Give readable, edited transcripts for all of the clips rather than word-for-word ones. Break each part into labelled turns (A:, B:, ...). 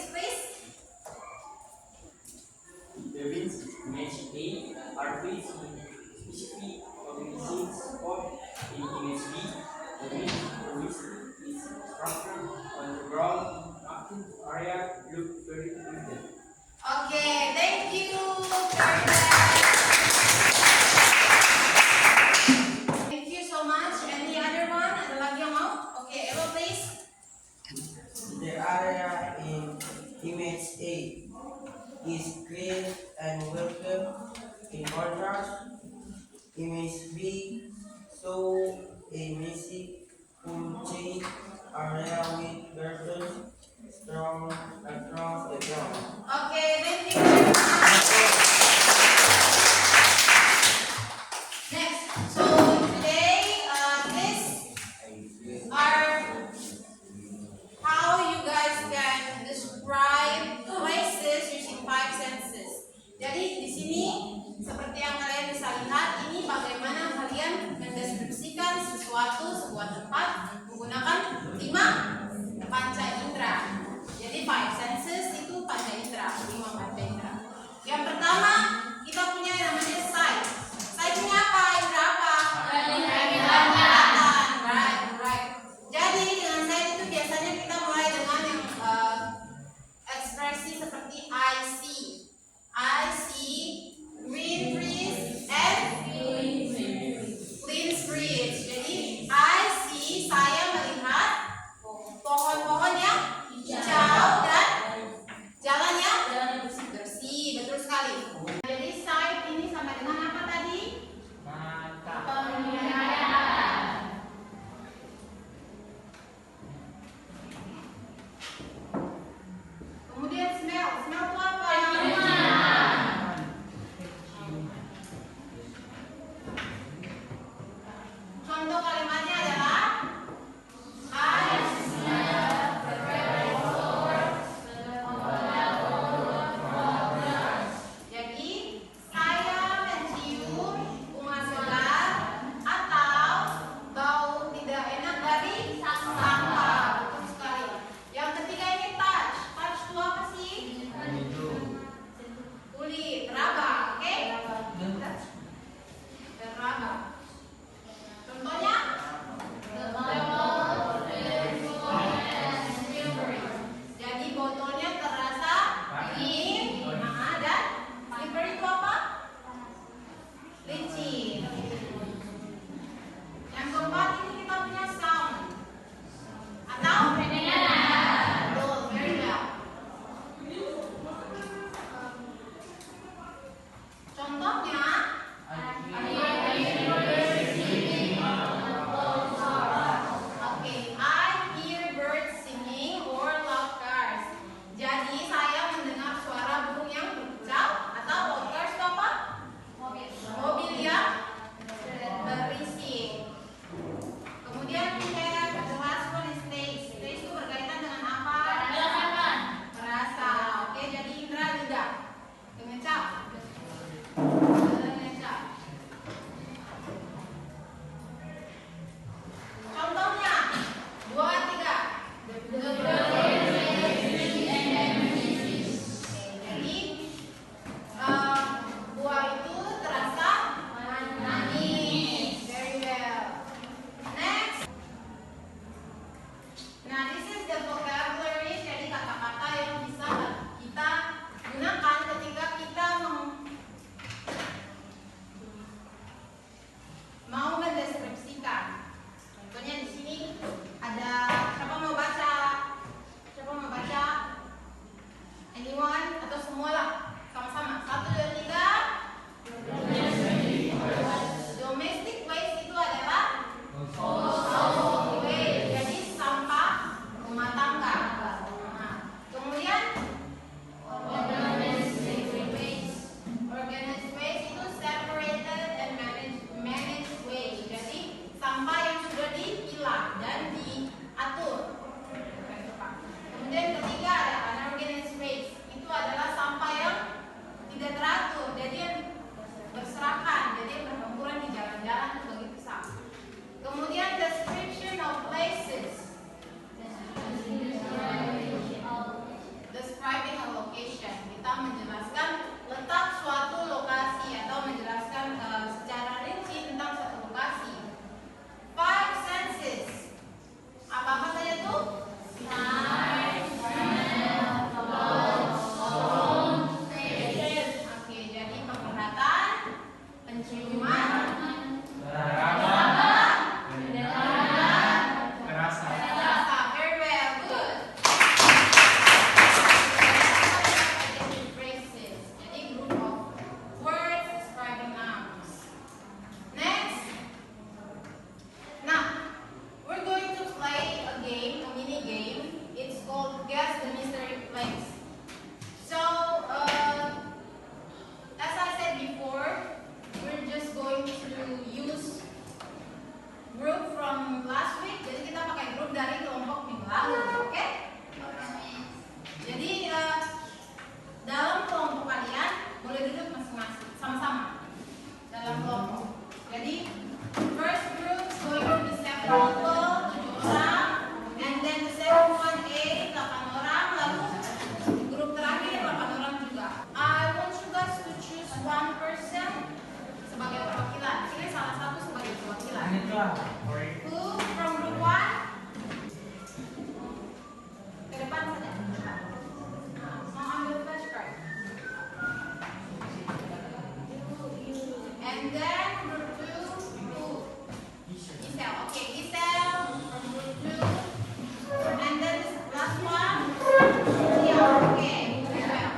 A: next please.
B: The wins image A are placed in specific organisms or in image B. The wind is structured on the ground active area look very limited.
A: Okay, thank you. Perfect. Thank you so much. Any other one? Ada lagi yang mau? Okay, Eva please.
C: The area in image A is clean and welcome. In contrast, image B show a messy, full chain area with curtains strong across the ground.
A: Okay, thank you very much. Next, so today these are how you guys can describe places using five senses. Jadi di sini seperti yang kalian bisa lihat, ini bagaimana kalian mendeskripsikan sesuatu, sebuah tempat menggunakan 5 panca indera. Jadi 5 menjelaskan letak suatu lokasi atau menjelaskan secara rinci tentang suatu lokasi. Five senses. Apa saja tuh? Sight, smell, touch, sound, taste. Oke, jadi penglihatan, penciuman,
B: Kerasa.
A: rasa. Very well, good. Phrases. Jadi group of words describing nouns. Next. Now, we're going to play a game, a mini game. It's called Guess the Mystery Place. So, as I said before, we're just going to use group from last week. Jadi kita pakai grup dari kelompok minggu lalu, oke? Jadi dalam kelompok kalian boleh duduk masing-masing, sama-sama dalam kelompok. Jadi first group is going to be 7 people, 7 orang, and then the second one 8, 8 orang, lalu grup terakhir 8 orang juga. I want you guys to choose one person sebagai perwakilan. Pilih salah satu sebagai perwakilan. Who from group 1? Ke depan saja. Mau ambil flashcard. And then group 2, who? Giselle. Okay, Giselle from group 2. And then this last one. Yeah, okay. Very well.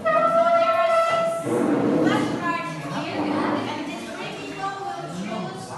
A: So there are 6 flashcards here, and these 3 people will choose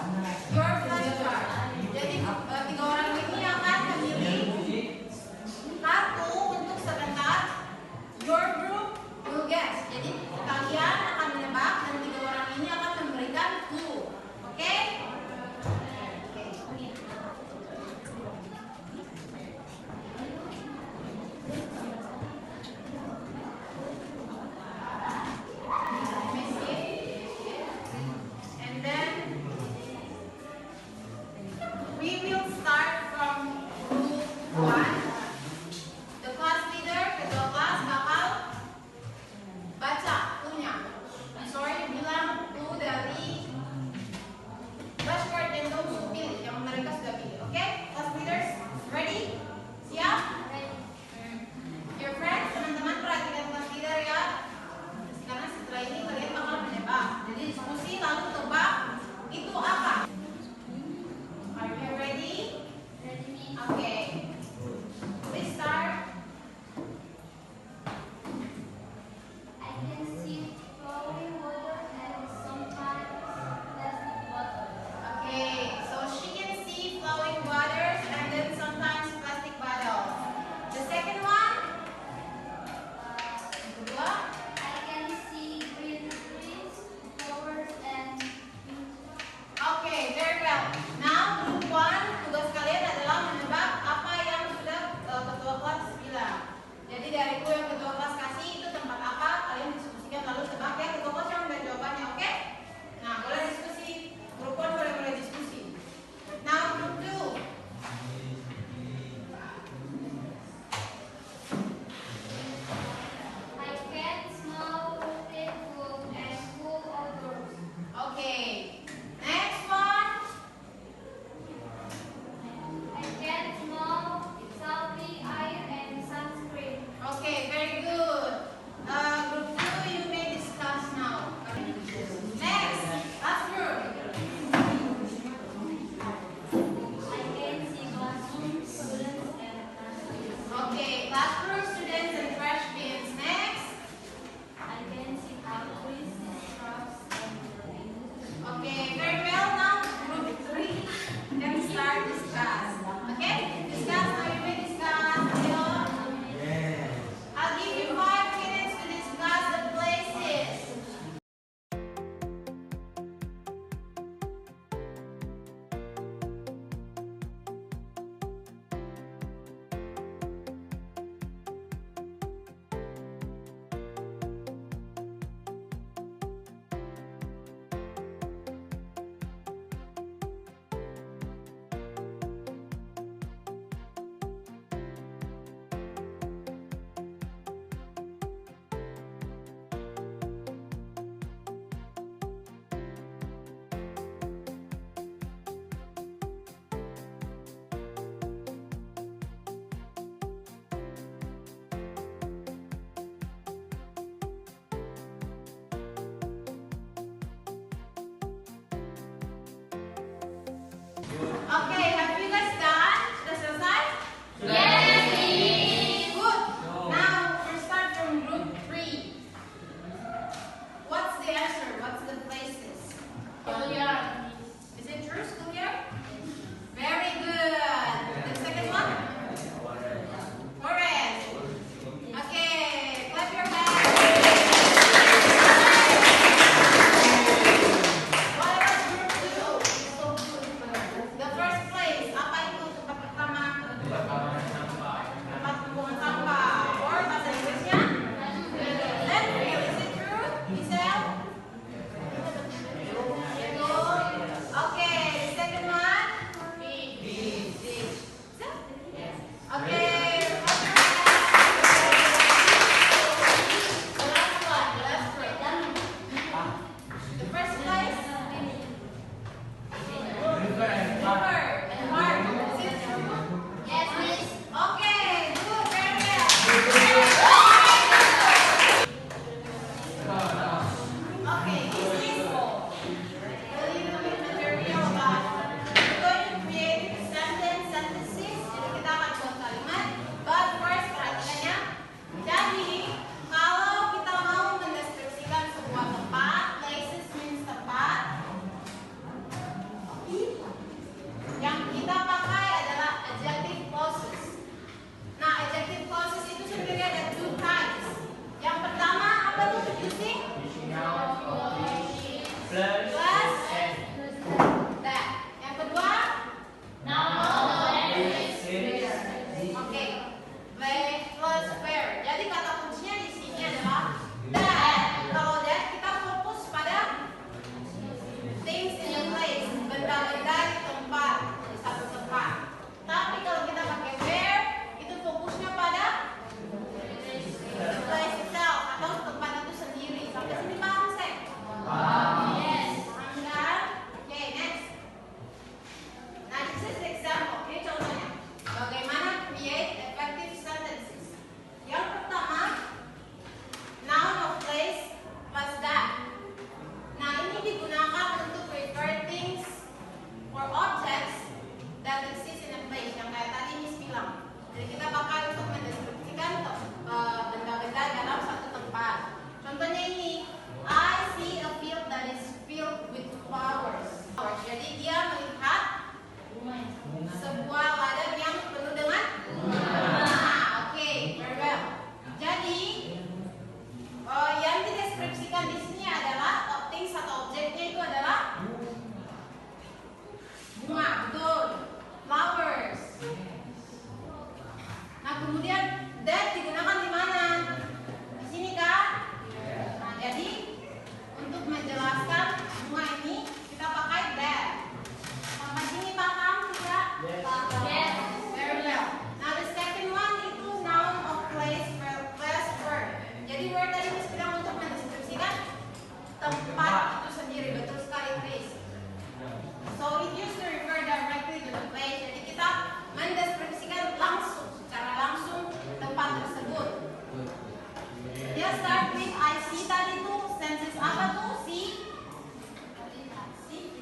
A: Let's start with I see tadi tuh senses apa tuh? See?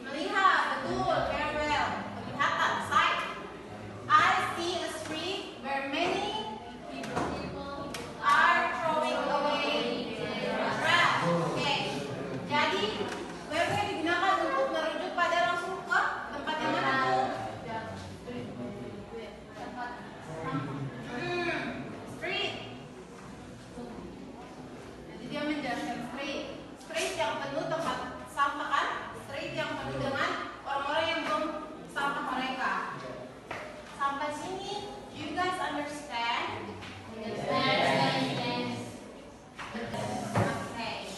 A: Melihat, betul, very well. Penglihatan, sight. I see a street where many people are throwing away their trash. Oke. Jadi, where digunakan untuk merujuk pada langsung ke tempat yang mana tuh? Street. Jadi dia menjelaskan street. Street yang penuh tempat sampah kan? Street yang penuh dengan orang-orang yang belum sampah mereka. Sampai sini, you guys understand? Yes. Okay.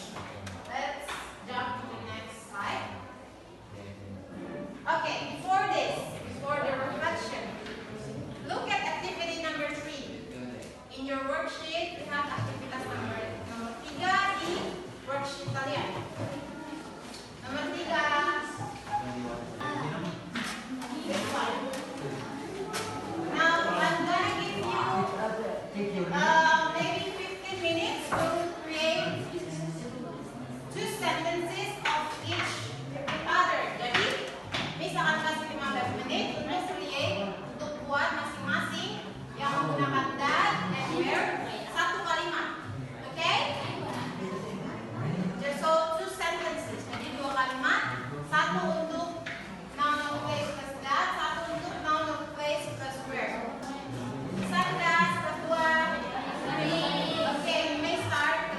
A: Let's jump to the next slide. Okay, before the reflection, look at activity number 3. In your worksheet, lihat aktivitas nomor 3 di worksheet kalian. Nomor 3. This one. Now, I'm gonna give you maybe 15 minutes to create 2 sentences of each other. Jadi, misalkan kasih 15 menit untuk create, untuk buat masing-masing yang menggunakan that and where satu kalimat. Okay? Just so 2 sentences. Jadi 2 kalimat, satu untuk noun of place plus that, satu untuk noun of place plus where. Cerdas, kedua, okay, we may start.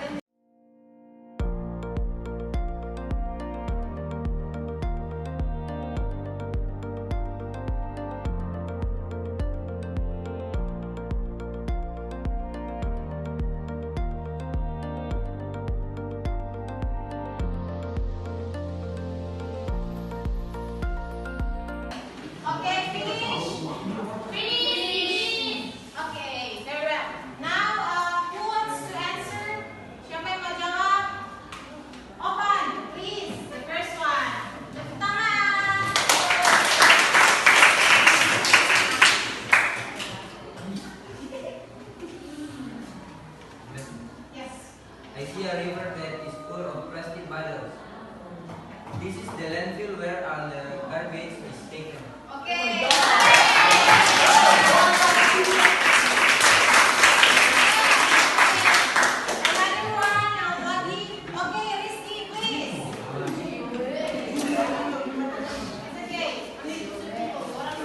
A: Okay, finish. Okay, very well. Now, who wants to answer? Siapa yang mau jawab? Open, please. The first one. Tepuk tangan. Yes.
D: I see a river that is full of plastic bottles. This is the landfill where all the garbage is taken.
A: Okay. Another one, now lagi. Okay, Rizky, please. It's okay. Only 2 people. Orang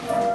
A: Okay.